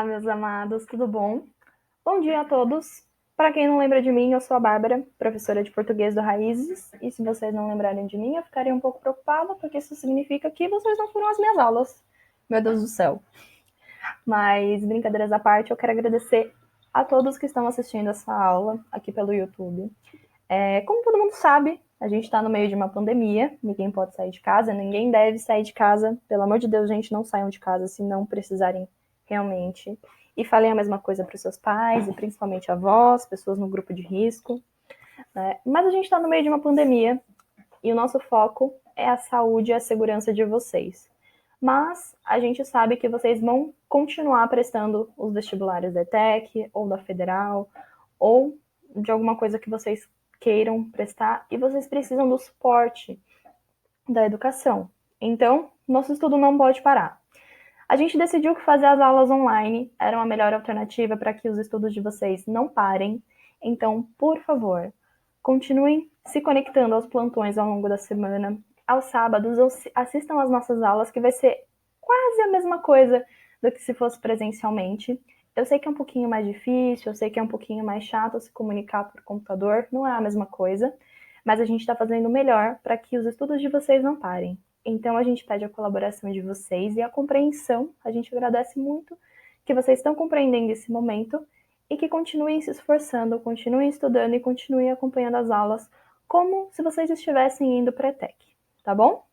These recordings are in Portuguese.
Olá, meus amados, tudo bom? Bom dia a todos. Para quem não lembra de mim, eu sou a Bárbara, professora de português do Raízes. E se vocês não lembrarem de mim, eu ficaria um pouco preocupada, porque isso significa que vocês não foram às minhas aulas. Meu Deus do céu. Mas, brincadeiras à parte, eu quero agradecer a todos que estão assistindo essa aula aqui pelo YouTube. Como todo mundo sabe, a gente está no meio de uma pandemia, ninguém pode sair de casa, ninguém deve sair de casa. Pelo amor de Deus, gente, não saiam de casa se não precisarem realmente. E falem a mesma coisa para os seus pais, e principalmente avós, pessoas no grupo de risco. Né? Mas a gente está no meio de uma pandemia e o nosso foco é a saúde e a segurança de vocês. Mas a gente sabe que vocês vão continuar prestando os vestibulares da ETEC, ou da Federal, ou de alguma coisa que vocês queiram prestar, e vocês precisam do suporte da educação. Então, nosso estudo não pode parar. A gente decidiu que fazer as aulas online era uma melhor alternativa para que os estudos de vocês não parem. Então, por favor, continuem se conectando aos plantões ao longo da semana. Aos sábados, assistam às nossas aulas, que vai ser quase a mesma coisa do que se fosse presencialmente. Eu sei que é um pouquinho mais difícil, eu sei que é um pouquinho mais chato se comunicar por computador, não é a mesma coisa, mas a gente está fazendo o melhor para que os estudos de vocês não parem. Então, a gente pede a colaboração de vocês e a compreensão. A gente agradece muito que vocês estão compreendendo esse momento e que continuem se esforçando, continuem estudando e continuem acompanhando as aulas como se vocês estivessem indo para a ETEC, tá bom?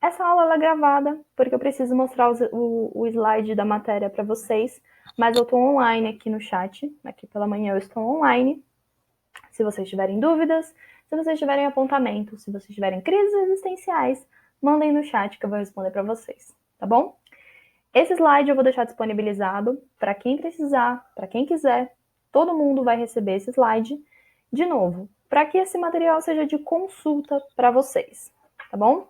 Essa aula é gravada porque eu preciso mostrar o slide da matéria para vocês, mas eu estou online aqui no chat. Aqui pela manhã eu estou online. Se vocês tiverem dúvidas, se vocês tiverem apontamentos, se vocês tiverem crises existenciais, mandem no chat que eu vou responder para vocês, tá bom? Esse slide eu vou deixar disponibilizado para quem precisar, para quem quiser. Todo mundo vai receber esse slide de novo, para que esse material seja de consulta para vocês, tá bom?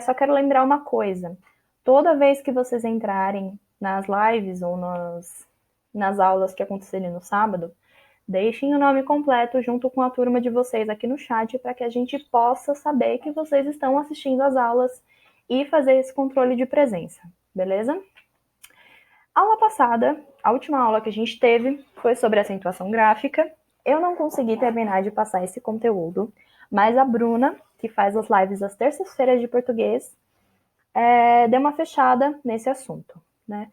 Só quero lembrar uma coisa. Toda vez que vocês entrarem nas lives ou nas aulas que acontecerem no sábado, deixem o nome completo junto com a turma de vocês aqui no chat para que a gente possa saber que vocês estão assistindo às aulas e fazer esse controle de presença, beleza? Aula passada, a última aula que a gente teve foi sobre acentuação gráfica. Eu não consegui terminar de passar esse conteúdo, mas a Bruna, que faz as lives às terças-feiras de português, deu uma fechada nesse assunto, né?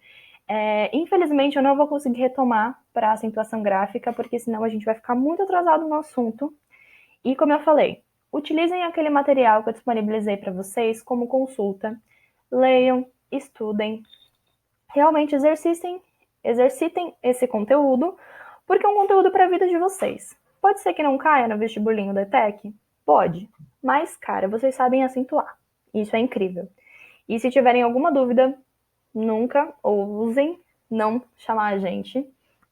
Infelizmente, eu não vou conseguir retomar para a acentuação gráfica, porque senão a gente vai ficar muito atrasado no assunto. E como eu falei, utilizem aquele material que eu disponibilizei para vocês como consulta, leiam, estudem, realmente exercitem esse conteúdo, porque é um conteúdo para a vida de vocês. Pode ser que não caia no vestibulinho da ETEC? Pode, mas, cara, vocês sabem acentuar. Isso é incrível. E se tiverem alguma dúvida, nunca ousem não chamar a gente,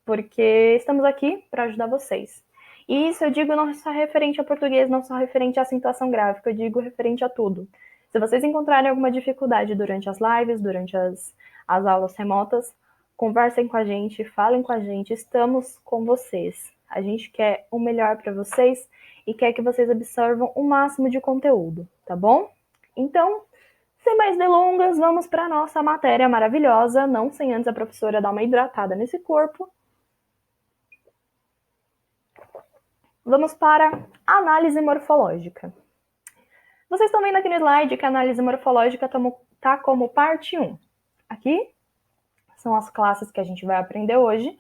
porque estamos aqui para ajudar vocês. E isso eu digo não só referente ao português, não só referente à acentuação gráfica, eu digo referente a tudo. Se vocês encontrarem alguma dificuldade durante as lives, durante as aulas remotas, conversem com a gente, falem com a gente, estamos com vocês. A gente quer o melhor para vocês e quer que vocês absorvam o máximo de conteúdo, tá bom? Então, sem mais delongas, vamos para a nossa matéria maravilhosa, não sem antes a professora dar uma hidratada nesse corpo. Vamos para a análise morfológica. Vocês estão vendo aqui no slide que a análise morfológica está como parte 1. Aqui são as classes que a gente vai aprender hoje,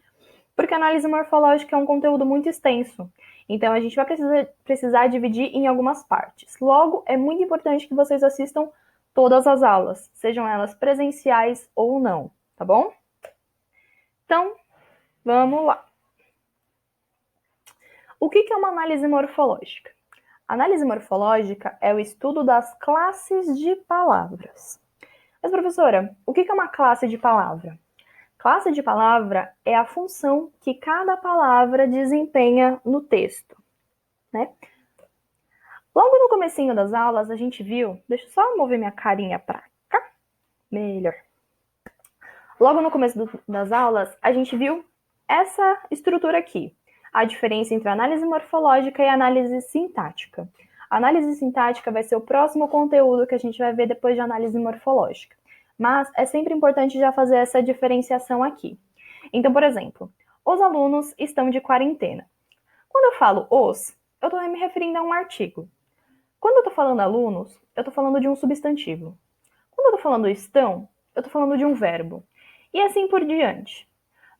porque a análise morfológica é um conteúdo muito extenso. Então, a gente vai precisar dividir em algumas partes. Logo, é muito importante que vocês assistam todas as aulas, sejam elas presenciais ou não, tá bom? Então, vamos lá. O que é uma análise morfológica? A análise morfológica é o estudo das classes de palavras. Mas, professora, o que é uma classe de palavra? Classe de palavra é a função que cada palavra desempenha no texto, né? Logo no comecinho das aulas, a gente viu... Deixa eu só mover minha carinha para cá. Melhor. Logo no começo das aulas, a gente viu essa estrutura aqui. A diferença entre análise morfológica e análise sintática. A análise sintática vai ser o próximo conteúdo que a gente vai ver depois de análise morfológica. Mas é sempre importante já fazer essa diferenciação aqui. Então, por exemplo, os alunos estão de quarentena. Quando eu falo os, eu estou me referindo a um artigo. Quando eu estou falando alunos, eu estou falando de um substantivo. Quando eu estou falando estão, eu estou falando de um verbo. E assim por diante.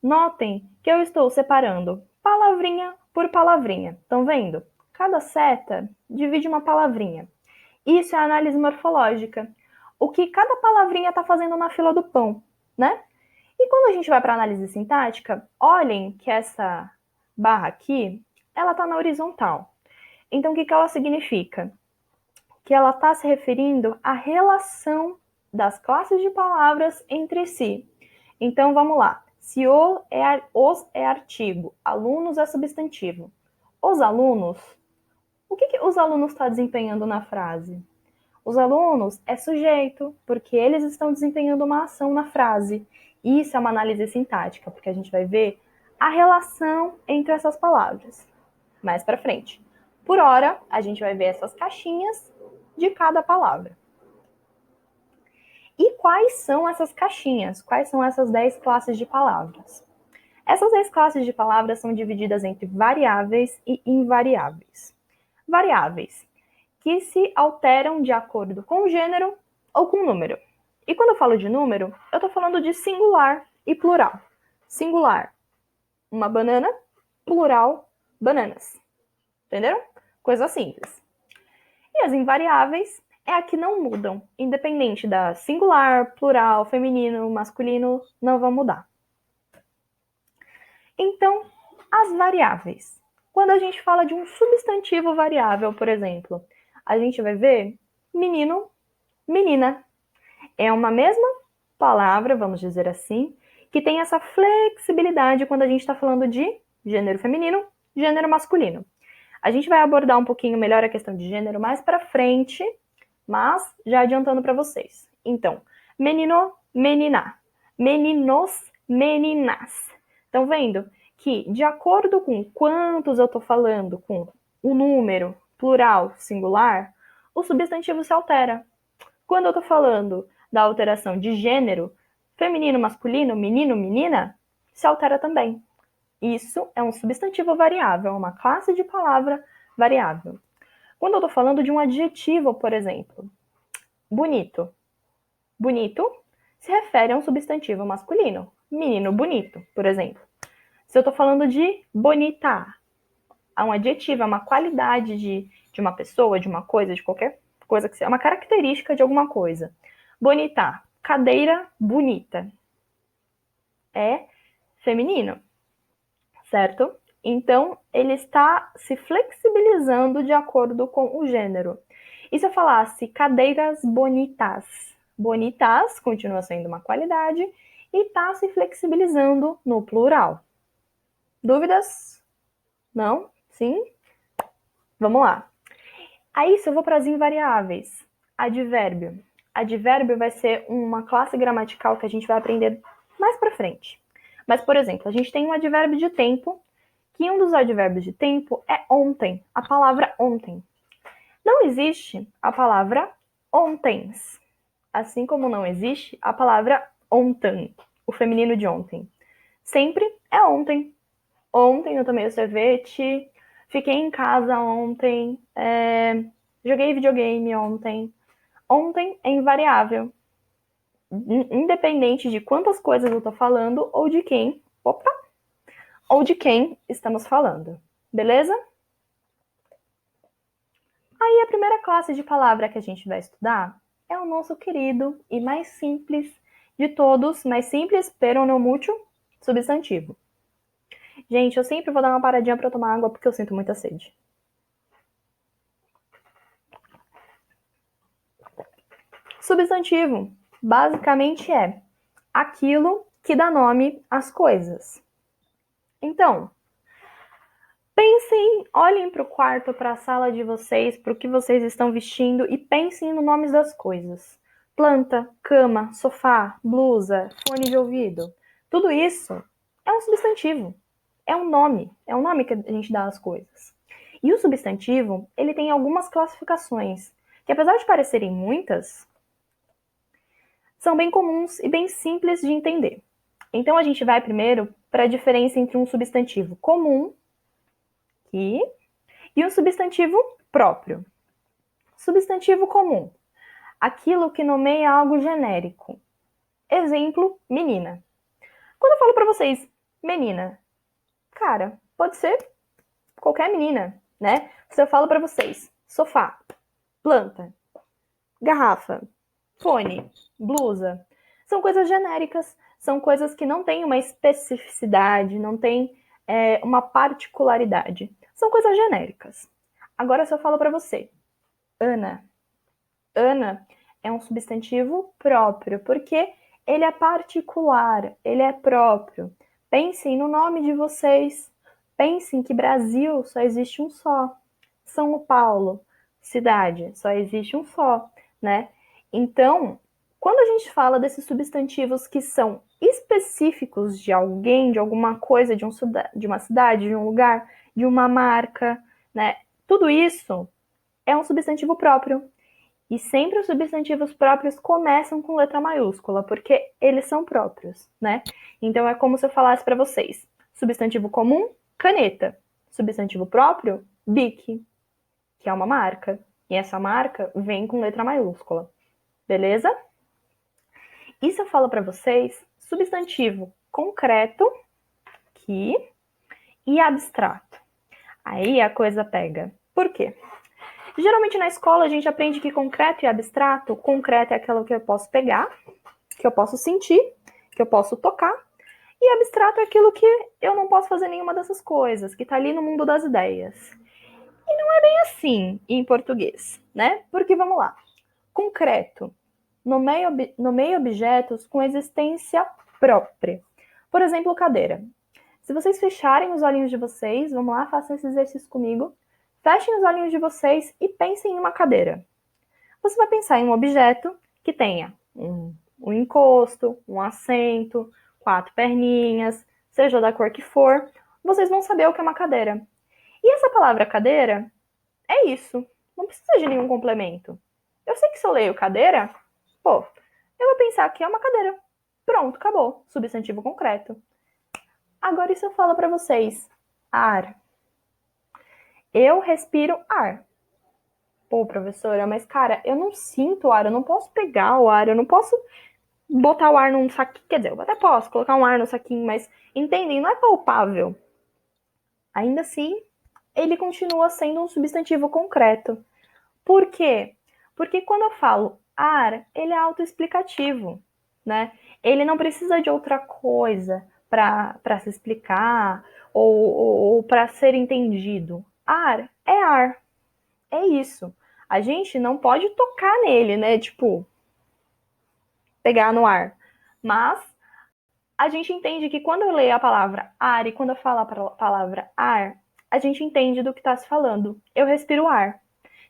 Notem que eu estou separando palavrinha por palavrinha. Estão vendo? Cada seta divide uma palavrinha. Isso é análise morfológica. O que cada palavrinha está fazendo na fila do pão, né? E quando a gente vai para análise sintática, olhem que essa barra aqui, ela está na horizontal. Então, o que ela significa? Que ela está se referindo à relação das classes de palavras entre si. Então, vamos lá. Se os é artigo, alunos é substantivo. Os alunos, o que os alunos estão desempenhando na frase? Os alunos é sujeito, porque eles estão desempenhando uma ação na frase. Isso é uma análise sintática, porque a gente vai ver a relação entre essas palavras. Mais para frente. Por hora, a gente vai ver essas caixinhas de cada palavra. E quais são essas caixinhas? Quais são essas 10 classes de palavras? Essas 10 classes de palavras são divididas entre variáveis e invariáveis. Variáveis, que se alteram de acordo com o gênero ou com o número. E quando eu falo de número, eu estou falando de singular e plural. Singular, uma banana, plural, bananas. Entenderam? Coisa simples. E as invariáveis é a que não mudam, independente da singular, plural, feminino, masculino, não vão mudar. Então, as variáveis. Quando a gente fala de um substantivo variável, por exemplo, a gente vai ver menino, menina. É uma mesma palavra, vamos dizer assim, que tem essa flexibilidade quando a gente está falando de gênero feminino, gênero masculino. A gente vai abordar um pouquinho melhor a questão de gênero mais para frente, mas já adiantando para vocês. Então, menino, menina, meninos, meninas. Estão vendo que, de acordo com quantos eu estou falando, com o número, plural, singular, o substantivo se altera. Quando eu estou falando da alteração de gênero, feminino, masculino, menino, menina, se altera também. Isso é um substantivo variável, uma classe de palavra variável. Quando eu estou falando de um adjetivo, por exemplo, bonito. Bonito se refere a um substantivo masculino. Menino bonito, por exemplo. Se eu estou falando de bonita, é um adjetivo, é uma qualidade de uma pessoa, de uma coisa, de qualquer coisa que seja, uma característica de alguma coisa. Bonita, cadeira bonita. É feminino, certo? Então, ele está se flexibilizando de acordo com o gênero. E se eu falasse cadeiras bonitas? Bonitas continua sendo uma qualidade e está se flexibilizando no plural. Dúvidas? Não? Sim? Vamos lá. Aí, se eu vou para as invariáveis, advérbio. Advérbio vai ser uma classe gramatical que a gente vai aprender mais para frente. Mas, por exemplo, a gente tem um advérbio de tempo, que um dos advérbios de tempo é ontem, a palavra ontem. Não existe a palavra ontens, assim como não existe a palavra ontem, o feminino de ontem. Sempre é ontem. Ontem eu tomei o sorvete, fiquei em casa ontem, joguei videogame ontem. Ontem é invariável, independente de quantas coisas eu tô falando ou de quem, ou de quem estamos falando. Beleza? Aí a primeira classe de palavra que a gente vai estudar é o nosso querido e mais simples de todos, mais simples, pero não mútil, substantivo. Gente, eu sempre vou dar uma paradinha para tomar água porque eu sinto muita sede. Substantivo, basicamente é aquilo que dá nome às coisas. Então, pensem, olhem para o quarto, para a sala de vocês, para o que vocês estão vestindo e pensem nos nomes das coisas. Planta, cama, sofá, blusa, fone de ouvido. Tudo isso é um substantivo. É um nome que a gente dá às coisas. E o substantivo, ele tem algumas classificações, que apesar de parecerem muitas, são bem comuns e bem simples de entender. Então, a gente vai primeiro para a diferença entre um substantivo comum e um substantivo próprio. Substantivo comum, aquilo que nomeia algo genérico. Exemplo, menina. Quando eu falo para vocês menina, cara, pode ser qualquer menina, né? Se eu falo para vocês sofá, planta, garrafa, fone, blusa, são coisas genéricas, são coisas que não têm uma especificidade, não têm uma particularidade. São coisas genéricas. Agora, se eu falo para você, Ana. Ana é um substantivo próprio, porque ele é particular, ele é próprio. Pensem no nome de vocês. Pensem que Brasil só existe um só. São Paulo, cidade, só existe um só, né? Então, quando a gente fala desses substantivos que são específicos de alguém, de alguma coisa, de uma cidade, de um lugar, de uma marca, né? Tudo isso é um substantivo próprio. E sempre os substantivos próprios começam com letra maiúscula, porque eles são próprios, né? Então é como se eu falasse para vocês: substantivo comum, caneta. Substantivo próprio, Bic, que é uma marca. E essa marca vem com letra maiúscula. Beleza? E se eu falo para vocês substantivo concreto, que, e abstrato? Aí a coisa pega. Por quê? Geralmente na escola a gente aprende que concreto e abstrato, concreto é aquilo que eu posso pegar, que eu posso sentir, que eu posso tocar, e abstrato é aquilo que eu não posso fazer nenhuma dessas coisas, que está ali no mundo das ideias. E não é bem assim em português, né? Porque vamos lá. Concreto nomeia objetos com existência própria. Por exemplo, cadeira. Se vocês fecharem os olhinhos de vocês, vamos lá, façam esse exercício comigo. Fechem os olhinhos de vocês e pensem em uma cadeira. Você vai pensar em um objeto que tenha um encosto, um assento, 4 perninhas, seja da cor que for. Vocês vão saber o que é uma cadeira. E essa palavra cadeira é isso. Não precisa de nenhum complemento. Eu sei que se eu leio cadeira, pô, eu vou pensar que é uma cadeira. Pronto, acabou. Substantivo concreto. Agora isso eu falo para vocês. Ar. Eu respiro ar. Pô, professora, mas cara, eu não sinto o ar, eu não posso pegar o ar, eu não posso botar o ar num saquinho. Quer dizer, eu até posso colocar um ar no saquinho, mas entendem, não é palpável. Ainda assim, ele continua sendo um substantivo concreto. Por quê? Porque quando eu falo ar, ele é autoexplicativo, né? Ele não precisa de outra coisa para se explicar ou para ser entendido. Ar é ar. É isso. A gente não pode tocar nele, né? Tipo, pegar no ar. Mas a gente entende que quando eu leio a palavra ar e quando eu falo a palavra ar, a gente entende do que está se falando. Eu respiro ar.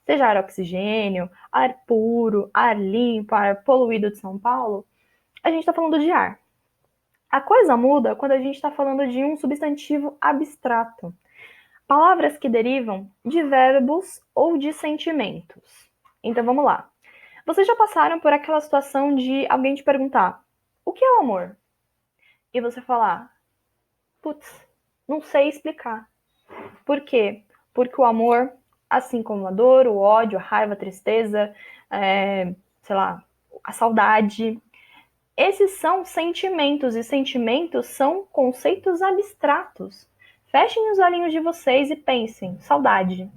Seja ar oxigênio, ar puro, ar limpo, ar poluído de São Paulo, a gente está falando de ar. A coisa muda quando a gente está falando de um substantivo abstrato. Palavras que derivam de verbos ou de sentimentos. Então vamos lá. Vocês já passaram por aquela situação de alguém te perguntar: o que é o amor? E você falar: putz, não sei explicar. Por quê? Porque o amor, assim como a dor, o ódio, a raiva, a tristeza, sei lá, a saudade, esses são sentimentos, e sentimentos são conceitos abstratos. Fechem os olhinhos de vocês e pensem: saudade.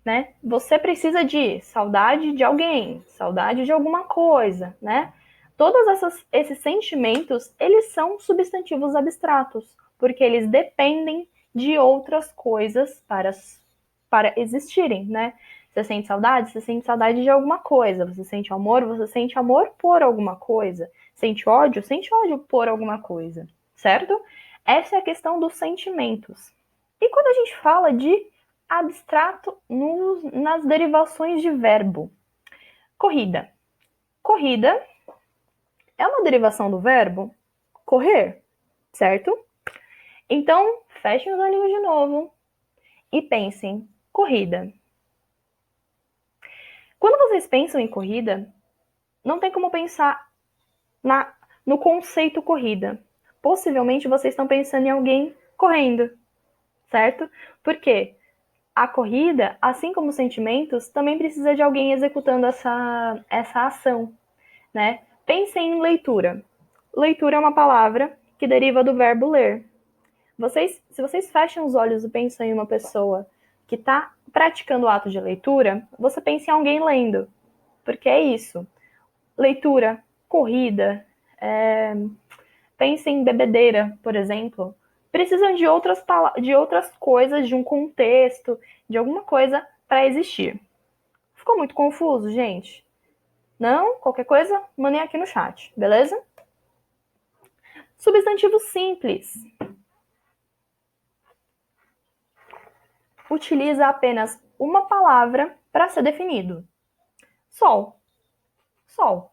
Né? Você precisa de saudade de alguém, saudade de alguma coisa, né? Todos esses sentimentos, eles são substantivos abstratos, porque eles dependem de outras coisas para existirem, né? Você sente saudade de alguma coisa. Você sente amor por alguma coisa. Sente ódio por alguma coisa, certo? Essa é a questão dos sentimentos. E quando a gente fala de abstrato nas derivações de verbo. Corrida. Corrida é uma derivação do verbo correr, certo? Então, fechem os olhinhos de novo e pensem: corrida. Quando vocês pensam em corrida, não tem como pensar no conceito corrida. Possivelmente vocês estão pensando em alguém correndo, certo? Por quê? A corrida, assim como os sentimentos, também precisa de alguém executando essa ação, né? Pensem em leitura. Leitura é uma palavra que deriva do verbo ler. Se vocês fecham os olhos e pensam em uma pessoa que está praticando o ato de leitura, você pensa em alguém lendo, porque é isso. Leitura, corrida, pense em bebedeira, por exemplo. Precisam de outras coisas, de um contexto, de alguma coisa para existir. Ficou muito confuso, gente? Não? Qualquer coisa, mandem aqui no chat, beleza? Substantivo simples. Utiliza apenas uma palavra para ser definido. Sol. Sol.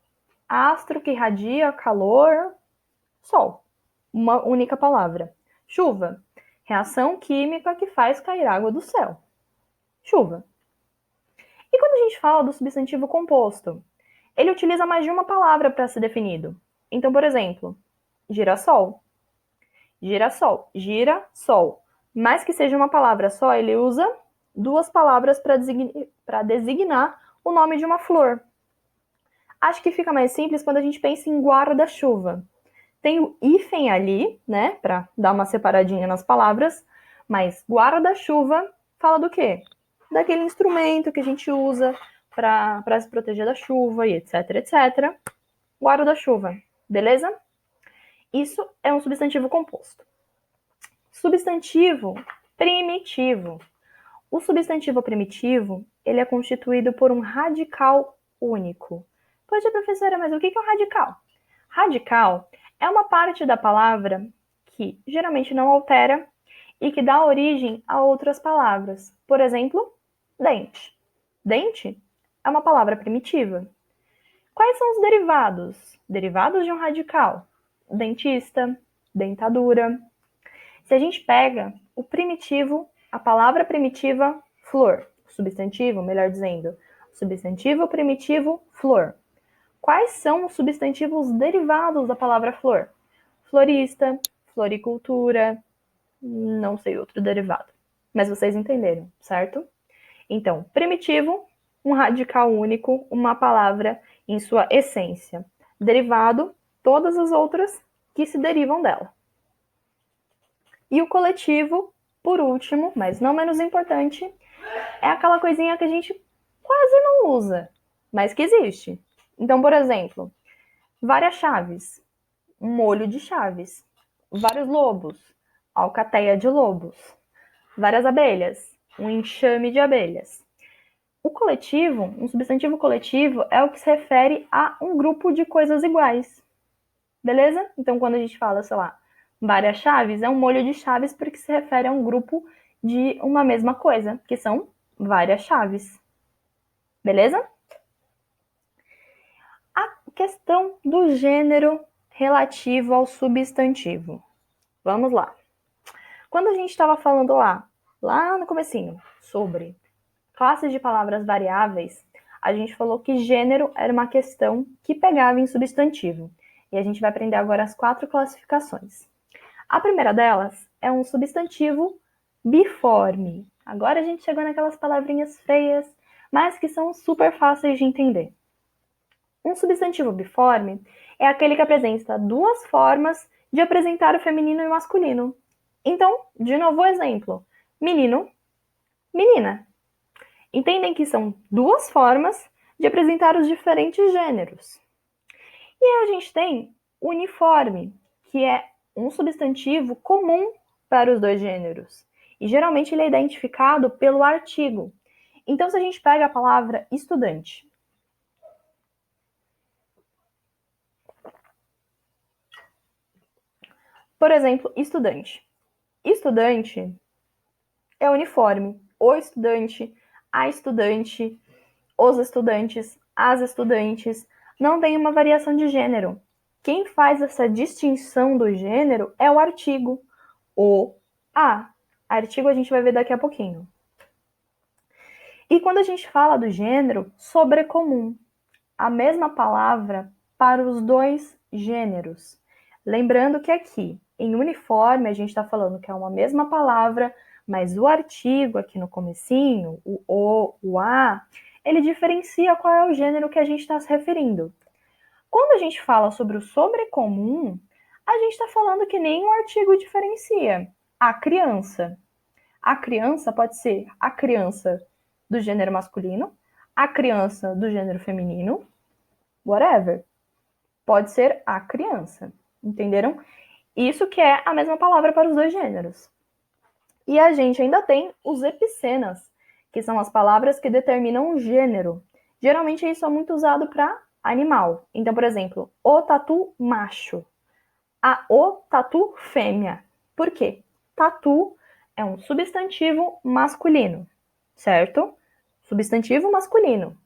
Astro que irradia calor. Sol. Uma única palavra. Chuva. Reação química que faz cair água do céu. Chuva. E quando a gente fala do substantivo composto, ele utiliza mais de uma palavra para ser definido. Então, por exemplo, girassol. Girassol. Gira, sol. Mais que seja uma palavra só, ele usa duas palavras para designar o nome de uma flor. Acho que fica mais simples quando a gente pensa em guarda-chuva. Tem o hífen ali, né, para dar uma separadinha nas palavras, mas guarda-chuva fala do quê? Daquele instrumento que a gente usa para se proteger da chuva e etc, etc. Guarda-chuva, beleza? Isso é um substantivo composto. Substantivo primitivo. O substantivo primitivo, ele é constituído por um radical único. Poxa, professora, mas o que é um radical? Radical é uma parte da palavra que geralmente não altera e que dá origem a outras palavras. Por exemplo, dente. Dente é uma palavra primitiva. Quais são os derivados? Derivados de um radical. Dentista, dentadura. Se a gente pega o primitivo, a palavra primitiva, flor, substantivo, melhor dizendo, substantivo primitivo, flor. Quais são os substantivos derivados da palavra flor? Florista, floricultura, não sei outro derivado. Mas vocês entenderam, certo? Então, primitivo, um radical único, uma palavra em sua essência. Derivado, todas as outras que se derivam dela. E o coletivo, por último, mas não menos importante, é aquela coisinha que a gente quase não usa, mas que existe. Então, por exemplo, várias chaves, um molho de chaves, vários lobos, alcateia de lobos, várias abelhas, um enxame de abelhas. O coletivo, um substantivo coletivo, é o que se refere a um grupo de coisas iguais. Beleza? Então, quando a gente fala, sei lá, várias chaves, é um molho de chaves porque se refere a um grupo de uma mesma coisa, que são várias chaves. Beleza? A questão do gênero relativo ao substantivo. Vamos lá. Quando a gente estava falando lá no comecinho, sobre classes de palavras variáveis, a gente falou que gênero era uma questão que pegava em substantivo. E a gente vai aprender agora as 4 classificações. A primeira delas é um substantivo biforme. Agora a gente chegou naquelas palavrinhas feias, mas que são super fáceis de entender. Um substantivo biforme é aquele que apresenta duas formas de apresentar o feminino e o masculino. Então, de novo o exemplo. Menino, menina. Entendem que são duas formas de apresentar os diferentes gêneros. E aí a gente tem uniforme, que é um substantivo comum para os dois gêneros. E geralmente ele é identificado pelo artigo. Então, se a gente pega a palavra estudante, por exemplo, estudante. Estudante é uniforme. O estudante, a estudante, os estudantes, as estudantes. Não tem uma variação de gênero. Quem faz essa distinção do gênero é o artigo. O, a. Artigo a gente vai ver daqui a pouquinho. E quando a gente fala do gênero, sobrecomum. a mesma palavra para os dois gêneros. Lembrando que aqui, em uniforme, a gente está falando que é uma mesma palavra, mas o artigo aqui no comecinho, o a, ele diferencia qual é o gênero que a gente está se referindo. Quando a gente fala sobre o sobrecomum, a gente está falando que nem o artigo diferencia. A criança. A criança pode ser a criança do gênero masculino, a criança do gênero feminino, whatever. Pode ser a criança. Entenderam? Isso que é a mesma palavra para os dois gêneros. E a gente ainda tem os epicenas, que são as palavras que determinam o gênero. Geralmente isso é muito usado para animal. Então, por exemplo, o tatu macho, o tatu fêmea. Por quê? Tatu é um substantivo masculino, certo? Substantivo masculino.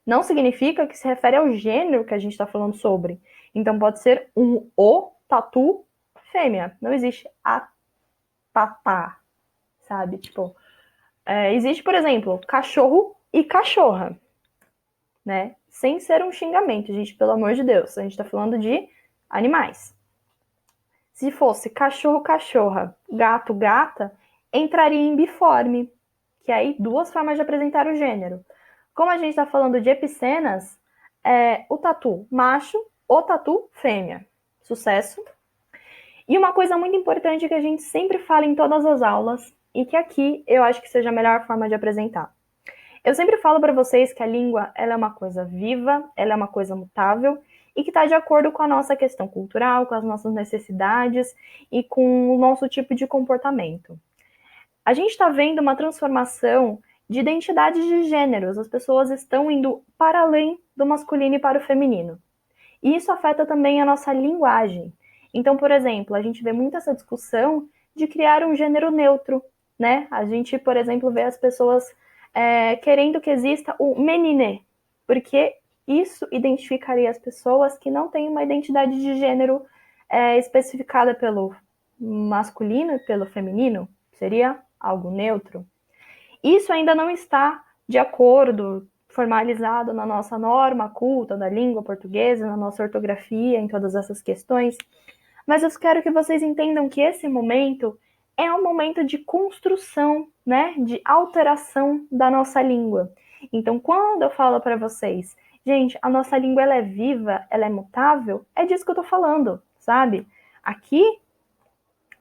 Não significa que se refere ao gênero que a gente está falando sobre. Então pode ser o tatu fêmea. Não existe a tatá, sabe? Tipo, existe, por exemplo, cachorro e cachorra, né? Sem ser um xingamento, gente, pelo amor de Deus. A gente tá falando de animais. Se fosse cachorro, cachorra, gato, gata, entraria em biforme, que aí duas formas de apresentar o gênero. Como a gente tá falando de epicenas, o tatu macho, o tatu fêmea. Sucesso? E uma coisa muito importante que a gente sempre fala em todas as aulas, e que aqui eu acho que seja a melhor forma de apresentar. Eu sempre falo para vocês que a língua ela é uma coisa viva, ela é uma coisa mutável, e que está de acordo com a nossa questão cultural, com as nossas necessidades e com o nosso tipo de comportamento. A gente está vendo uma transformação de identidades de gêneros, as pessoas estão indo para além do masculino e para o feminino. E isso afeta também a nossa linguagem. Então, por exemplo, a gente vê muito essa discussão de criar um gênero neutro, né? A gente, por exemplo, vê as pessoas querendo que exista o menine, porque isso identificaria as pessoas que não têm uma identidade de gênero especificada pelo masculino e pelo feminino, seria algo neutro. Isso ainda não está de acordo, formalizado na nossa norma culta da língua portuguesa, na nossa ortografia, em todas essas questões, mas eu quero que vocês entendam que esse momento é um momento de construção, né, de alteração da nossa língua. Então, quando eu falo para vocês, gente, a nossa língua ela é viva, ela é mutável, é disso que eu tô falando, sabe? Aqui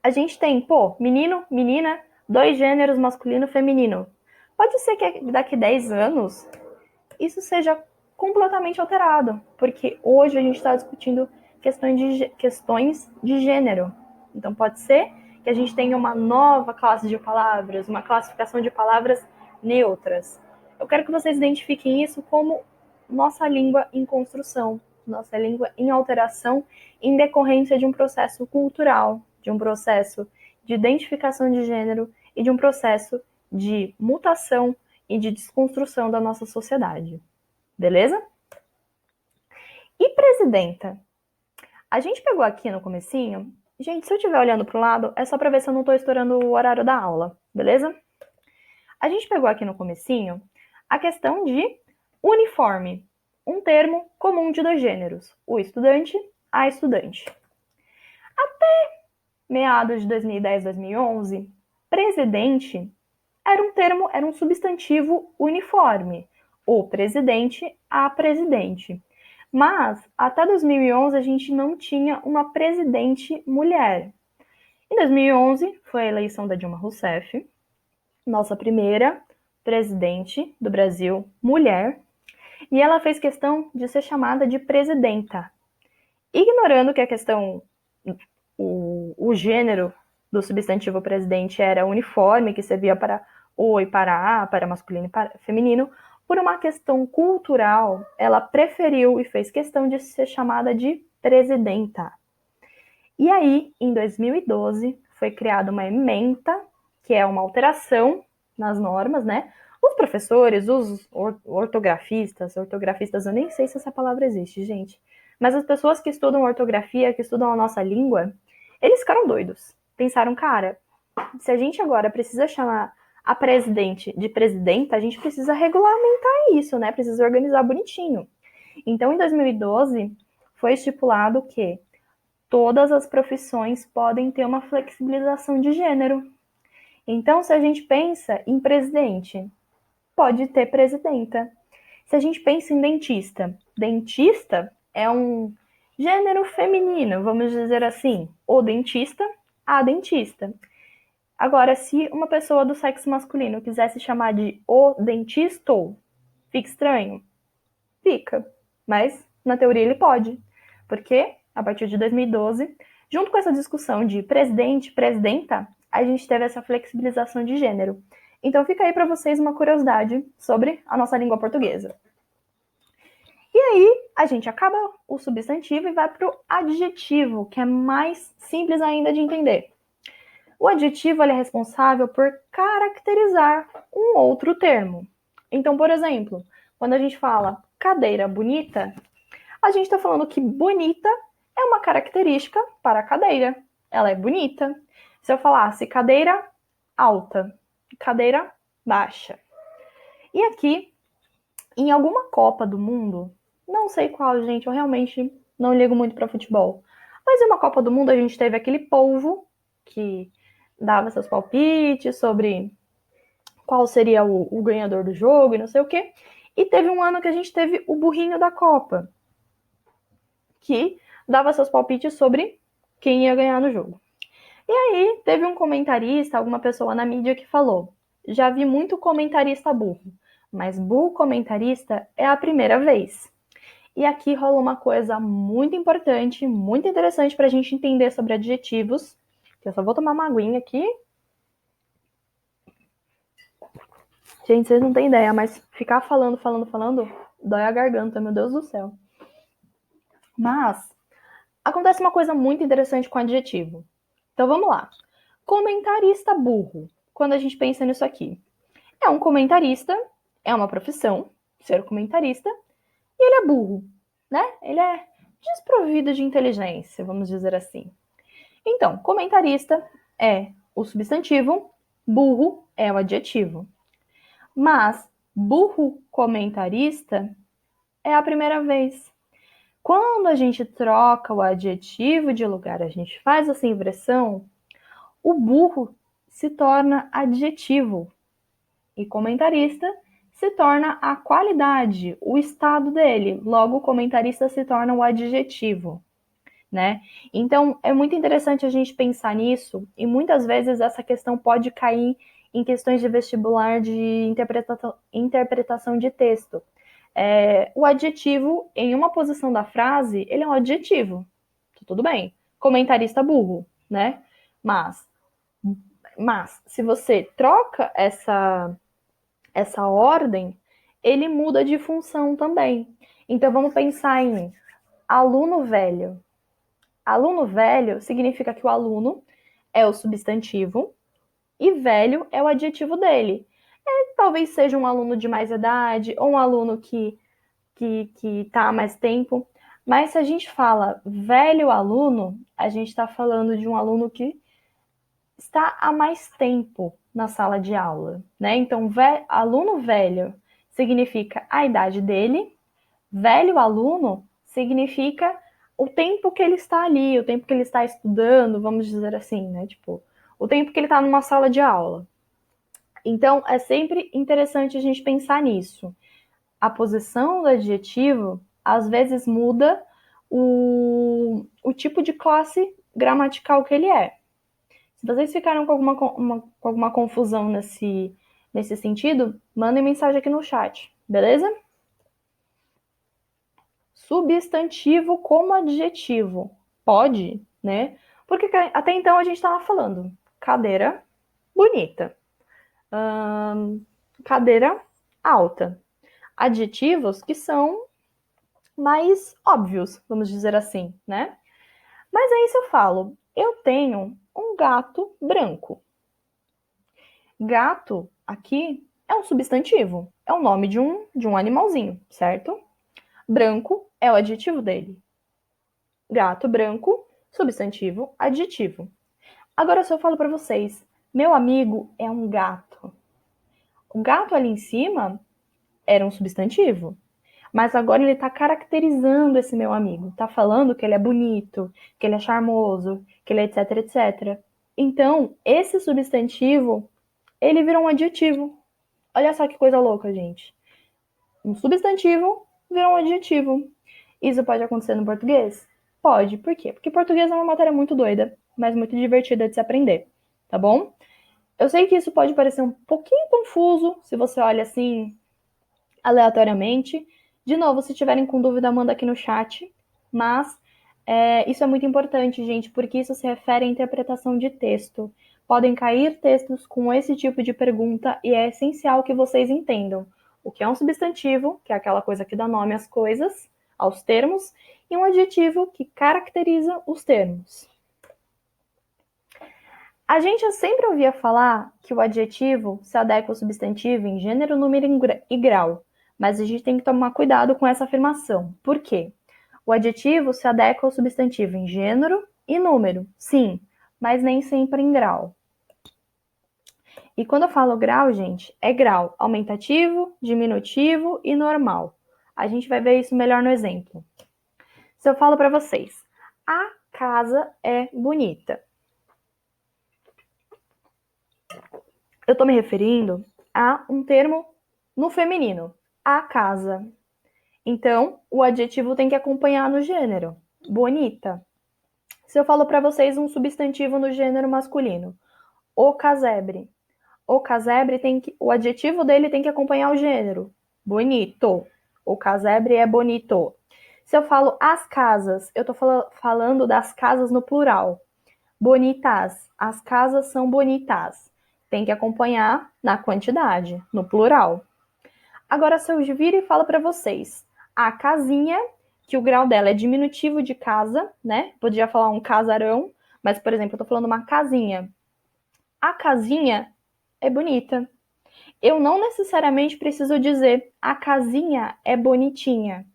a gente tem, menino, menina, dois gêneros, masculino e feminino. Pode ser que daqui 10 anos isso seja completamente alterado, porque hoje a gente está discutindo questões de gênero. Então pode ser que a gente tenha uma nova classe de palavras, uma classificação de palavras neutras. Eu quero que vocês identifiquem isso como nossa língua em construção, nossa língua em alteração, em decorrência de um processo cultural, de um processo de identificação de gênero e de um processo de mutação e de desconstrução da nossa sociedade. Beleza? E presidenta? A gente pegou aqui no comecinho. Gente, se eu estiver olhando para o lado, é só para ver se eu não estou estourando o horário da aula, beleza? A gente pegou aqui no comecinho a questão de uniforme, um termo comum de dois gêneros, o estudante, a estudante. Até meados de 2010, 2011, presidente era um substantivo uniforme, o presidente, a presidente. Mas, até 2011, a gente não tinha uma presidente mulher. Em 2011, foi a eleição da Dilma Rousseff, nossa primeira presidente do Brasil, mulher, e ela fez questão de ser chamada de presidenta. Ignorando que a questão, o gênero do substantivo presidente era uniforme, que servia para o e para a, para masculino e para feminino, por uma questão cultural, ela preferiu e fez questão de ser chamada de presidenta. E aí, em 2012, foi criada uma ementa, que é uma alteração nas normas, né? Os professores, os ortografistas, eu nem sei se essa palavra existe, gente, mas as pessoas que estudam ortografia, que estudam a nossa língua, eles ficaram doidos. Pensaram, cara, se a gente agora precisa chamar a presidente de presidenta, a gente precisa regulamentar isso, né? Precisa organizar bonitinho. Então, em 2012, foi estipulado que todas as profissões podem ter uma flexibilização de gênero. Então, se a gente pensa em presidente, pode ter presidenta. Se a gente pensa em dentista, dentista é um gênero feminino, vamos dizer assim, o dentista, a dentista. Agora, se uma pessoa do sexo masculino quiser se chamar de o dentista, fica estranho? Fica. Mas, na teoria, ele pode. Porque, a partir de 2012, junto com essa discussão de presidente, presidenta, a gente teve essa flexibilização de gênero. Então, fica aí para vocês uma curiosidade sobre a nossa língua portuguesa. E aí, a gente acaba o substantivo e vai para o adjetivo, que é mais simples ainda de entender. O adjetivo ele é responsável por caracterizar um outro termo. Então, por exemplo, quando a gente fala cadeira bonita, a gente está falando que bonita é uma característica para a cadeira. Ela é bonita. Se eu falasse cadeira alta, cadeira baixa. E aqui, em alguma Copa do Mundo, não sei qual, gente, eu realmente não ligo muito para futebol. Mas em uma Copa do Mundo a gente teve aquele povo que dava seus palpites sobre qual seria o ganhador do jogo e não sei o quê. E teve um ano que a gente teve o burrinho da Copa, que dava seus palpites sobre quem ia ganhar no jogo. E aí teve um comentarista, alguma pessoa na mídia que falou: já vi muito comentarista burro, mas burro comentarista é a primeira vez. E aqui rola uma coisa muito importante, muito interessante para a gente entender sobre adjetivos. Eu só vou tomar uma aguinha aqui. Gente, vocês não têm ideia, mas ficar falando, dói a garganta, meu Deus do céu. Mas acontece uma coisa muito interessante com adjetivo. Então vamos lá. Comentarista burro. Quando a gente pensa nisso aqui, é um comentarista, é uma profissão, ser comentarista, e ele é burro, né? Ele é desprovido de inteligência, vamos dizer assim. Então, comentarista é o substantivo, burro é o adjetivo. Mas burro comentarista é a primeira vez. Quando a gente troca o adjetivo de lugar, a gente faz essa inversão, o burro se torna adjetivo e comentarista se torna a qualidade, o estado dele. Logo, o comentarista se torna o adjetivo, né? Então, é muito interessante a gente pensar nisso e muitas vezes essa questão pode cair em questões de vestibular de interpretação de texto. O adjetivo, em uma posição da frase, ele é um adjetivo. Tudo bem. Comentarista burro, né? Mas se você troca essa ordem, ele muda de função também. Então, vamos pensar em aluno velho. Aluno velho significa que o aluno é o substantivo e velho é o adjetivo dele. Talvez seja um aluno de mais idade ou um aluno que está há mais tempo. Mas se a gente fala velho aluno, a gente está falando de um aluno que está há mais tempo na sala de aula, né? Então, aluno velho significa a idade dele, velho aluno significa o tempo que ele está ali, o tempo que ele está estudando, vamos dizer assim, né? Tipo, o tempo que ele está numa sala de aula. Então, é sempre interessante a gente pensar nisso. A posição do adjetivo, às vezes, muda o tipo de classe gramatical que ele é. Se vocês ficaram com alguma confusão nesse sentido, mandem mensagem aqui no chat, beleza? Substantivo como adjetivo. Pode, né? Porque até então a gente estava falando cadeira bonita, cadeira alta. Adjetivos que são mais óbvios, vamos dizer assim, né? Mas aí se eu falo, eu tenho um gato branco. Gato, aqui, é um substantivo. É o nome de um animalzinho, certo? Branco é o adjetivo dele. Gato branco, substantivo, adjetivo. Agora, se eu falo para vocês, meu amigo é um gato. O gato ali em cima era um substantivo. mas agora ele está caracterizando esse meu amigo, está falando que ele é bonito, que ele é charmoso, que ele é etc, etc. Então, esse substantivo, ele virou um adjetivo. Olha só que coisa louca, gente. Um substantivo virou um adjetivo. Isso pode acontecer no português? Pode. Por quê? Porque português é uma matéria muito doida, mas muito divertida de se aprender, tá bom? Eu sei que isso pode parecer um pouquinho confuso se você olha assim aleatoriamente. De novo, se tiverem com dúvida, manda aqui no chat. Mas isso é muito importante, gente, porque isso se refere à interpretação de texto. Podem cair textos com esse tipo de pergunta e é essencial que vocês entendam o que é um substantivo, que é aquela coisa que dá nome às coisas, aos termos, e um adjetivo que caracteriza os termos. A gente sempre ouvia falar que o adjetivo se adequa ao substantivo em gênero, número e grau, mas a gente tem que tomar cuidado com essa afirmação. Por quê? O adjetivo se adequa ao substantivo em gênero e número, sim, mas nem sempre em grau. E quando eu falo grau, gente, é grau aumentativo, diminutivo e normal. A gente vai ver isso melhor no exemplo. Se eu falo para vocês, a casa é bonita. Eu estou me referindo a um termo no feminino, a casa. Então, o adjetivo tem que acompanhar no gênero, bonita. Se eu falo para vocês um substantivo no gênero masculino, o casebre. O casebre o adjetivo dele tem que acompanhar o gênero, bonito. O casebre é bonito. Se eu falo as casas, eu estou falando das casas no plural. Bonitas. As casas são bonitas. Tem que acompanhar na quantidade, no plural. Agora, se eu viro e falo para vocês, a casinha, que o grau dela é diminutivo de casa, né? Podia falar um casarão, mas, por exemplo, eu tô falando uma casinha. A casinha é bonita. Eu não necessariamente preciso dizer a casinha é bonitinha.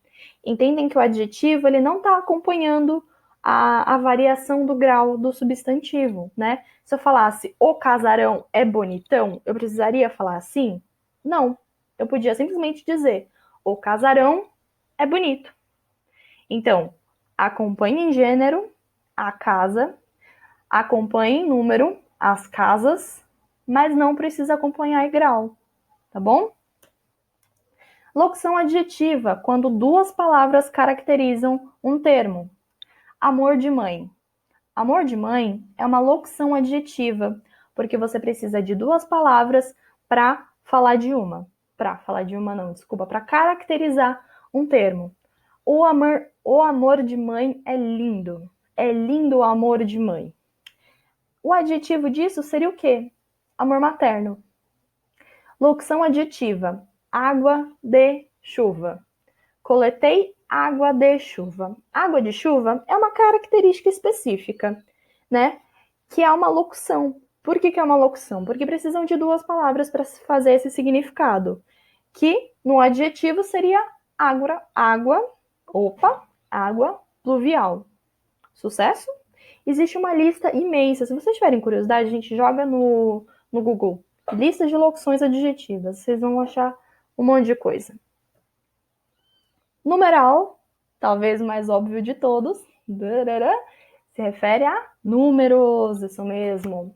Entendem que o adjetivo ele não está acompanhando a variação do grau do substantivo, né? Se eu falasse o casarão é bonitão, eu precisaria falar assim? Não. Eu podia simplesmente dizer o casarão é bonito. Então, acompanhe em gênero a casa, acompanhe em número as casas, mas não precisa acompanhar em grau, tá bom? Locução adjetiva, quando duas palavras caracterizam um termo. Amor de mãe. Amor de mãe é uma locução adjetiva, porque você precisa de duas palavras para falar de uma. Para falar de uma, não, desculpa, para caracterizar um termo. O amor de mãe é lindo. É lindo o amor de mãe. O adjetivo disso seria o quê? Amor materno. Locução adjetiva. Água de chuva. Coletei água de chuva. Água de chuva é uma característica específica, né? Que é uma locução. Por que é uma locução? Porque precisam de duas palavras para fazer esse significado. Que no adjetivo seria água pluvial. Sucesso? Existe uma lista imensa. Se vocês tiverem curiosidade, a gente joga no Google. Lista de locuções adjetivas. Vocês vão achar um monte de coisa. Numeral, talvez o mais óbvio de todos, se refere a números, isso mesmo.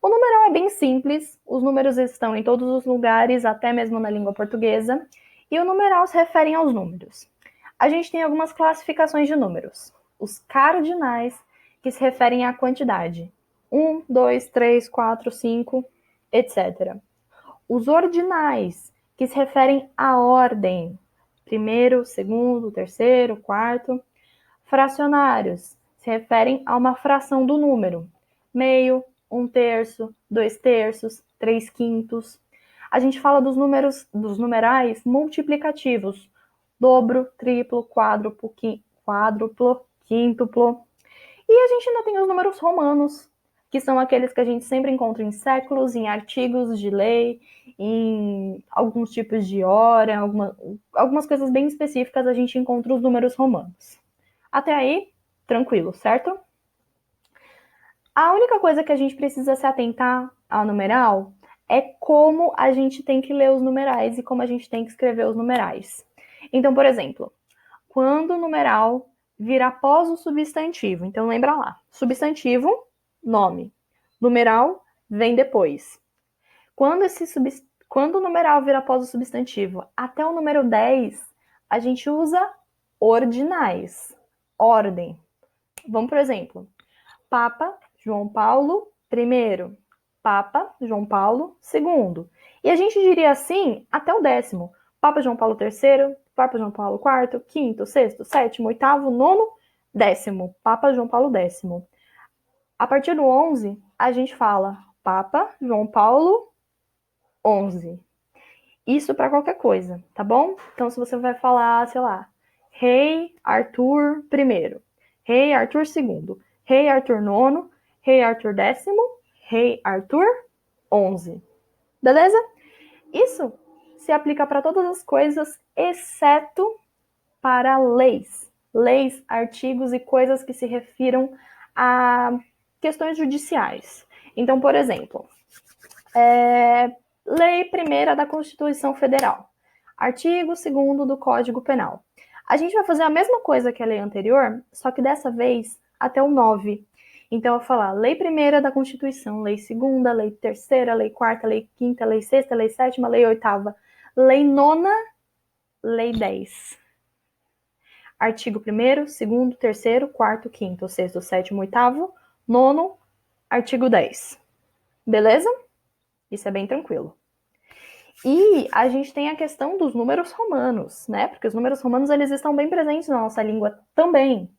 O numeral é bem simples, os números estão em todos os lugares, até mesmo na língua portuguesa, e o numeral se refere aos números. A gente tem algumas classificações de números. Os cardinais, que se referem à quantidade. 1, 2, 3, 4, 5, etc. Os ordinais, que se referem à ordem. Primeiro, segundo, terceiro, quarto. Fracionários se referem a uma fração do número. Meio, um terço, dois terços, três quintos. A gente fala dos numerais multiplicativos. Dobro, triplo, quádruplo, quíntuplo. E a gente ainda tem os números romanos, que são aqueles que a gente sempre encontra em séculos, em artigos de lei, em alguns tipos de hora, algumas coisas bem específicas a gente encontra os números romanos. Até aí, tranquilo, certo? A única coisa que a gente precisa se atentar ao numeral é como a gente tem que ler os numerais e como a gente tem que escrever os numerais. Então, por exemplo, quando o numeral vir após o substantivo. Então, lembra lá. Substantivo, nome. Numeral, vem depois. Quando o numeral vir após o substantivo até o número 10, a gente usa ordinais. Ordem. Vamos, por exemplo. Papa João Paulo I. Papa João Paulo II. E a gente diria assim até o 10º. Papa João Paulo III, Papa João Paulo IV, quinto, sexto, sétimo, oitavo, nono, 10º. Papa João Paulo X. A partir do 11, a gente fala Papa João Paulo XI. Isso para qualquer coisa, tá bom? Então, se você vai falar, sei lá, Rei Arthur I, Rei Arthur II, Rei Arthur IX, Rei Arthur X, Rei Arthur XI. Beleza? Isso se aplica para todas as coisas, exceto para leis. Leis, artigos e coisas que se refiram a questões judiciais. Então, por exemplo, Lei 1ª da Constituição Federal, artigo 2º do Código Penal. A gente vai fazer a mesma coisa que a lei anterior, só que dessa vez até o 9. Então, eu vou falar Lei 1ª da Constituição, Lei 2ª, Lei 3ª, Lei 4ª, Lei 5ª, Lei 6ª, Lei 7ª, Lei 8ª, Lei 9ª, Lei 10. Artigo 1º, 2º, 3º, 4º, 5º, 6º, 7º, 8º, 9º, artigo 10. Beleza? Isso é bem tranquilo. E a gente tem a questão dos números romanos, né? Porque os números romanos, eles estão bem presentes na nossa língua também.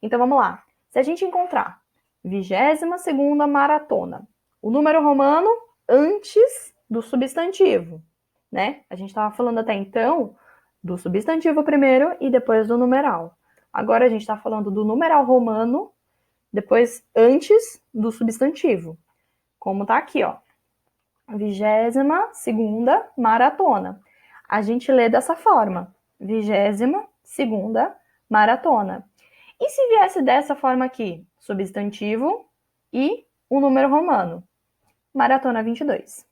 Então, vamos lá. Se a gente encontrar 22ª maratona, o número romano antes do substantivo, né? A gente estava falando até então do substantivo primeiro e depois do numeral. Agora a gente está falando do numeral romano, depois antes do substantivo. Como tá aqui, ó. 22ª maratona. A gente lê dessa forma. 22ª maratona. E se viesse dessa forma aqui? Substantivo e o número romano. Maratona 22.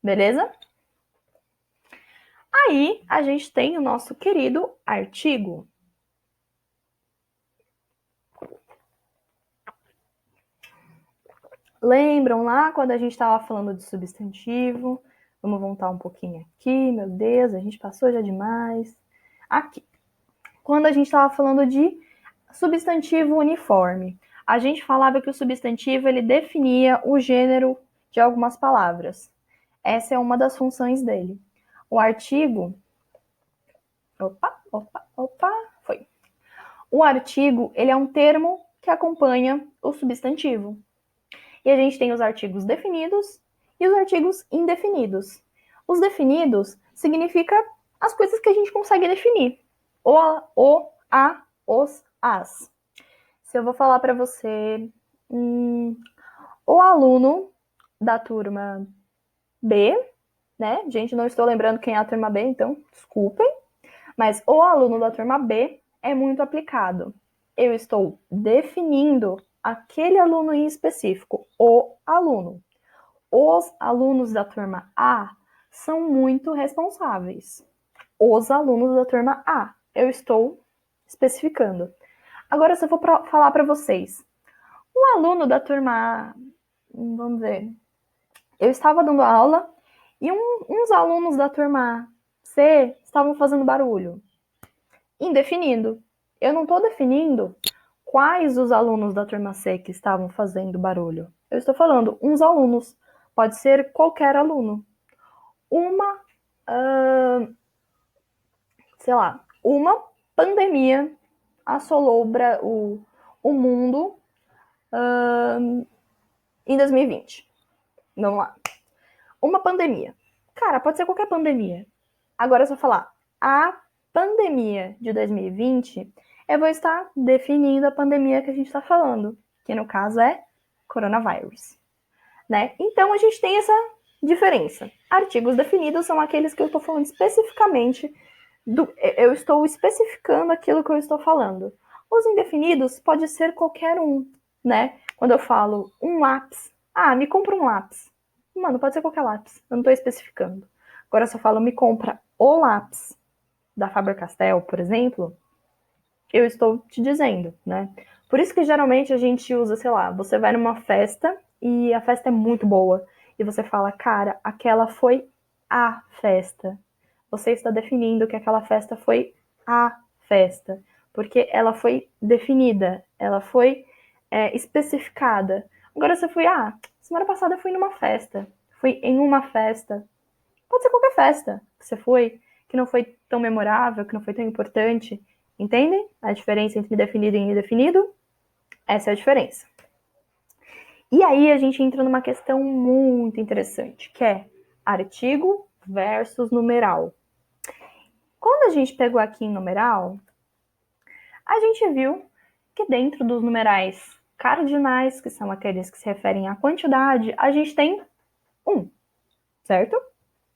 Beleza? Aí, a gente tem o nosso querido artigo. Lembram lá quando a gente estava falando de substantivo? Vamos voltar um pouquinho aqui, meu Deus, a gente passou já demais. Aqui. Quando a gente estava falando de substantivo uniforme, a gente falava que o substantivo ele definia o gênero de algumas palavras. Essa é uma das funções dele. O artigo... Foi. O artigo, ele é um termo que acompanha o substantivo. E a gente tem os artigos definidos e os artigos indefinidos. Os definidos significa as coisas que a gente consegue definir. O, a, os, as. Se eu vou falar para você, o aluno da turma B, né? Gente, não estou lembrando quem é a turma B, então desculpem. Mas o aluno da turma B é muito aplicado. Eu estou definindo aquele aluno em específico, o aluno. Os alunos da turma A são muito responsáveis. Os alunos da turma A, eu estou especificando. Agora, se eu for falar para vocês, um aluno da turma A, vamos ver, eu estava dando aula e uns alunos da turma C estavam fazendo barulho. Indefinido. Eu não estou definindo quais os alunos da turma C que estavam fazendo barulho. Eu estou falando uns alunos. Pode ser qualquer aluno. Uma pandemia assolou o mundo em 2020. Vamos lá. Uma pandemia. Cara, pode ser qualquer pandemia. Agora, se eu falar a pandemia de 2020, eu vou estar definindo a pandemia que a gente está falando, que no caso é coronavírus, né? Então, a gente tem essa diferença. Artigos definidos são aqueles que eu estou falando especificamente, eu estou especificando aquilo que eu estou falando. Os indefinidos pode ser qualquer um, né? Quando eu falo um lápis, me compra um lápis. Mano, pode ser qualquer lápis, eu não estou especificando. Agora, se eu falo me compra o lápis, da Faber-Castell, por exemplo, eu estou te dizendo, né? Por isso que geralmente a gente usa, sei lá, você vai numa festa e a festa é muito boa e você fala, cara, aquela foi a festa. Você está definindo que aquela festa foi a festa, porque ela foi definida, ela foi especificada. Agora você foi, semana passada eu fui numa festa, fui em uma festa. Pode ser qualquer festa que você foi, que não foi tão memorável, que não foi tão importante. Entendem a diferença entre definido e indefinido? Essa é a diferença. E aí a gente entra numa questão muito interessante, que é artigo versus numeral. Quando a gente pegou aqui em numeral, a gente viu que dentro dos numerais cardinais, que são aqueles que se referem à quantidade, a gente tem 1, certo?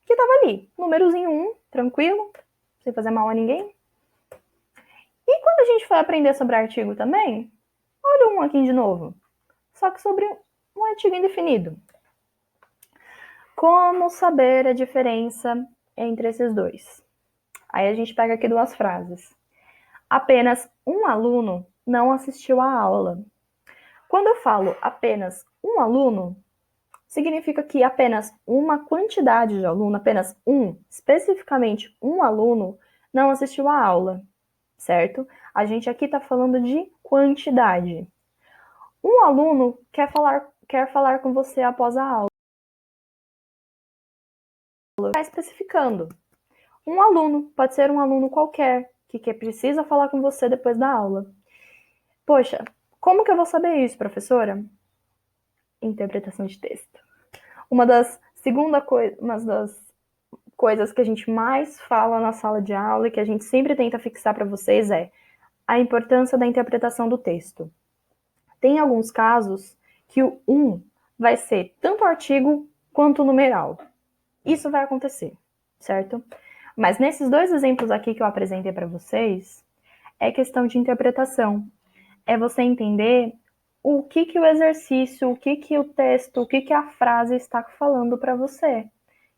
Que estava ali, númerozinho 1, tranquilo, sem fazer mal a ninguém. E quando a gente foi aprender sobre artigo também, olha um aqui de novo, só que sobre um artigo indefinido. Como saber a diferença entre esses dois? Aí a gente pega aqui duas frases. Apenas um aluno não assistiu à aula. Quando eu falo apenas um aluno, significa que apenas uma quantidade de aluno, apenas especificamente um aluno, não assistiu à aula, certo? A gente aqui está falando de quantidade. Um aluno quer falar com você após a aula. Está especificando. Um aluno, pode ser um aluno qualquer, que precisa falar com você depois da aula. Poxa, como que eu vou saber isso, professora? Interpretação de texto. Uma das coisas que a gente mais fala na sala de aula e que a gente sempre tenta fixar para vocês é a importância da interpretação do texto. Tem alguns casos que o vai ser tanto artigo quanto numeral. Isso vai acontecer, certo? Mas nesses dois exemplos aqui que eu apresentei para vocês, é questão de interpretação. É você entender o que o exercício, o que o texto, o que a frase está falando para você,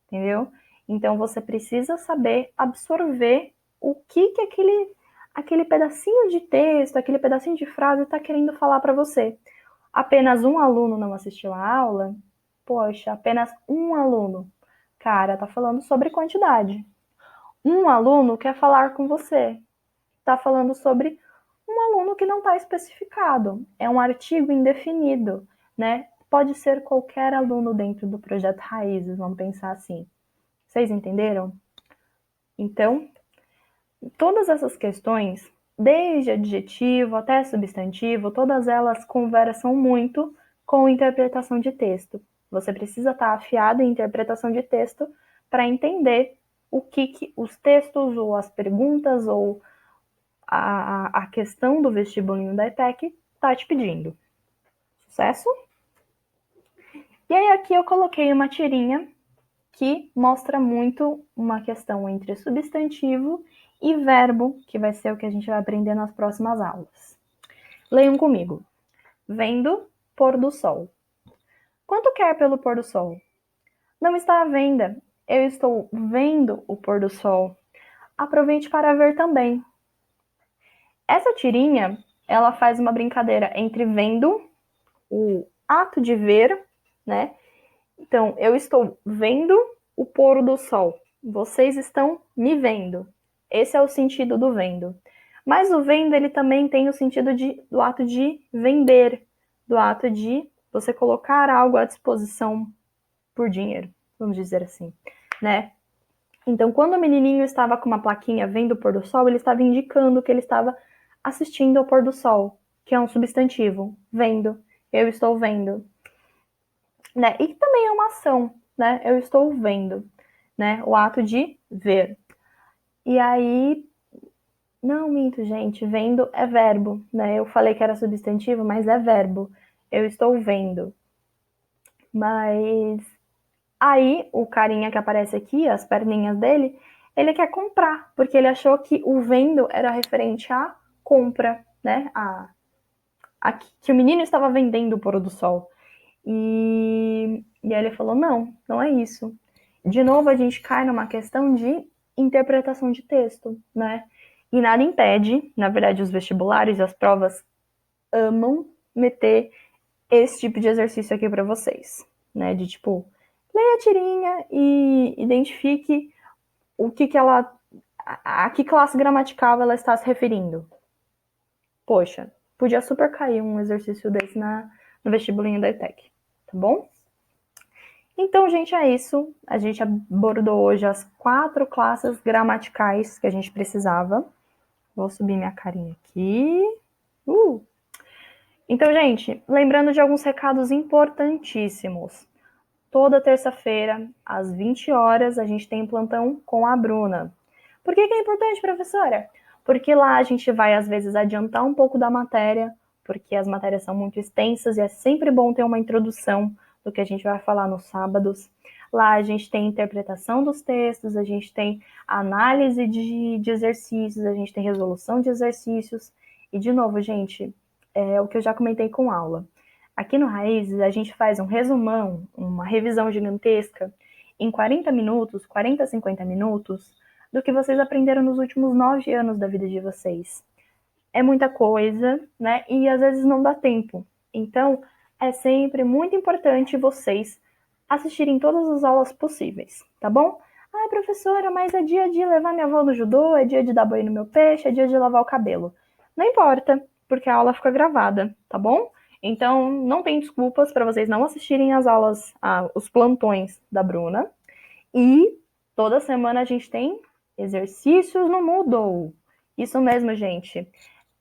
entendeu? Então você precisa saber absorver o que aquele pedacinho de texto, aquele pedacinho de frase está querendo falar para você. Apenas um aluno não assistiu à aula? Poxa, apenas um aluno. Cara, tá falando sobre quantidade. Um aluno quer falar com você. Tá falando sobre um aluno que não está especificado. É um artigo indefinido, né? Pode ser qualquer aluno dentro do projeto Raízes, vamos pensar assim. Vocês entenderam? Então, todas essas questões, desde adjetivo até substantivo, todas elas conversam muito com interpretação de texto. Você precisa estar afiado em interpretação de texto para entender o que os textos ou as perguntas ou a questão do vestibulinho da ETEC está te pedindo. Sucesso? E aí aqui eu coloquei uma tirinha que mostra muito uma questão entre substantivo e verbo, que vai ser o que a gente vai aprender nas próximas aulas. Leiam comigo. Vendo pôr do sol. Quanto quer pelo pôr do sol? Não está à venda. Eu estou vendo o pôr do sol. Aproveite para ver também. Essa tirinha, ela faz uma brincadeira entre vendo, o ato de ver, né? Então, eu estou vendo o pôr do sol. Vocês estão me vendo. Esse é o sentido do vendo. Mas o vendo, ele também tem o sentido do ato de vender, do ato de você colocar algo à disposição por dinheiro, vamos dizer assim, né? Então, quando o menininho estava com uma plaquinha vendo o pôr do sol, ele estava indicando que ele estava assistindo ao pôr do sol, que é um substantivo, vendo, eu estou vendo, né? E também é uma ação, né? Eu estou vendo, né? O ato de ver. E aí, não minto, gente, vendo é verbo, né? Eu falei que era substantivo, mas é verbo. Eu estou vendo. Mas aí, o carinha que aparece aqui, as perninhas dele, ele quer comprar, porque ele achou que o vendo era referente à compra, né? Que o menino estava vendendo o pôr do sol. E aí ele falou, não é isso. De novo, a gente cai numa questão de interpretação de texto, né? E nada impede, na verdade, os vestibulares e as provas amam meter esse tipo de exercício aqui para vocês, né? De tipo, leia a tirinha e identifique o que ela, a que classe gramatical ela está se referindo. Poxa, podia super cair um exercício desse no vestibulinho da ETEC, tá bom? Então, gente, é isso. A gente abordou hoje as 4 classes gramaticais que a gente precisava. Vou subir minha carinha aqui. Então, gente, lembrando de alguns recados importantíssimos. Toda terça-feira, às 20 horas, a gente tem plantão com a Bruna. Por que é importante, professora? Porque lá a gente vai, às vezes, adiantar um pouco da matéria, porque as matérias são muito extensas e é sempre bom ter uma introdução do que a gente vai falar nos sábados. Lá a gente tem interpretação dos textos, a gente tem análise de exercícios, a gente tem resolução de exercícios. E, de novo, gente, é o que eu já comentei com aula. Aqui no Raízes, a gente faz um resumão, uma revisão gigantesca, em 40 minutos, 40 a 50 minutos, do que vocês aprenderam nos últimos 9 anos da vida de vocês. É muita coisa, né? E às vezes não dá tempo. Então, é sempre muito importante vocês assistirem todas as aulas possíveis, tá bom? Ai, professora, mas é dia de levar minha avó no judô, é dia de dar banho no meu peixe, é dia de lavar o cabelo. Não importa, porque a aula fica gravada, tá bom? Então, não tem desculpas para vocês não assistirem as aulas, os plantões da Bruna. E toda semana a gente tem exercícios no Moodle. Isso mesmo, gente.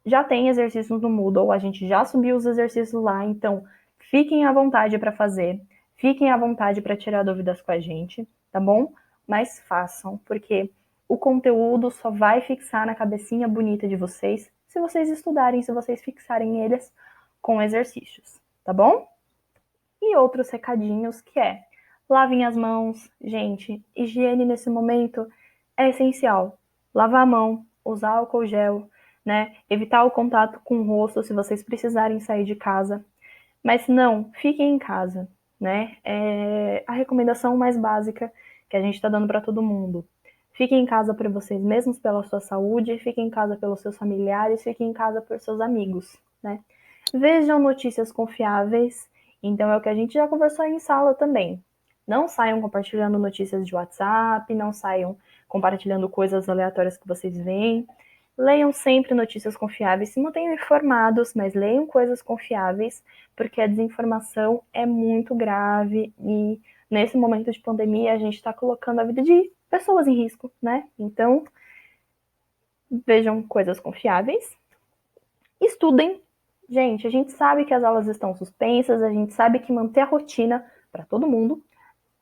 Já tem exercícios no Moodle, a gente já subiu os exercícios lá, então fiquem à vontade para fazer, fiquem à vontade para tirar dúvidas com a gente, tá bom? Mas façam, porque o conteúdo só vai fixar na cabecinha bonita de vocês se vocês estudarem, se vocês fixarem eles com exercícios, tá bom? E outros recadinhos que é, lavem as mãos, gente, higiene nesse momento é essencial. Lavar a mão, usar álcool gel, né? Evitar o contato com o rosto se vocês precisarem sair de casa. Mas não, fiquem em casa, né? É a recomendação mais básica que a gente está dando para todo mundo. Fiquem em casa por vocês mesmos, pela sua saúde, fiquem em casa pelos seus familiares, fiquem em casa por seus amigos, né? Vejam notícias confiáveis. Então é o que a gente já conversou em sala também. Não saiam compartilhando notícias de WhatsApp, não saiam compartilhando coisas aleatórias que vocês veem. Leiam sempre notícias confiáveis, se mantenham informados, mas leiam coisas confiáveis, porque a desinformação é muito grave e nesse momento de pandemia a gente está colocando a vida de pessoas em risco, né? Então, vejam coisas confiáveis, estudem. Gente, a gente sabe que as aulas estão suspensas, a gente sabe que manter a rotina para todo mundo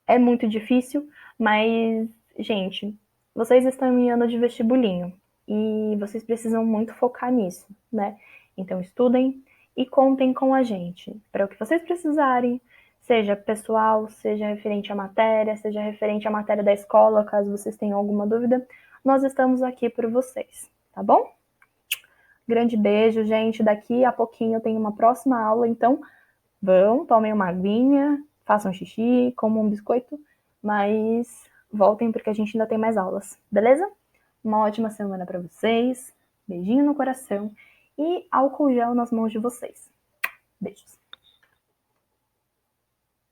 é muito difícil, mas, gente, vocês estão em ano de vestibulinho e vocês precisam muito focar nisso, né? Então, estudem e contem com a gente para o que vocês precisarem, seja pessoal, seja referente à matéria, seja referente à matéria da escola, caso vocês tenham alguma dúvida, nós estamos aqui por vocês, tá bom? Grande beijo, gente. Daqui a pouquinho eu tenho uma próxima aula, então vão, tomem uma aguinha, façam xixi, comam um biscoito, mas voltem porque a gente ainda tem mais aulas, beleza? Uma ótima semana para vocês, beijinho no coração e álcool gel nas mãos de vocês. Beijos.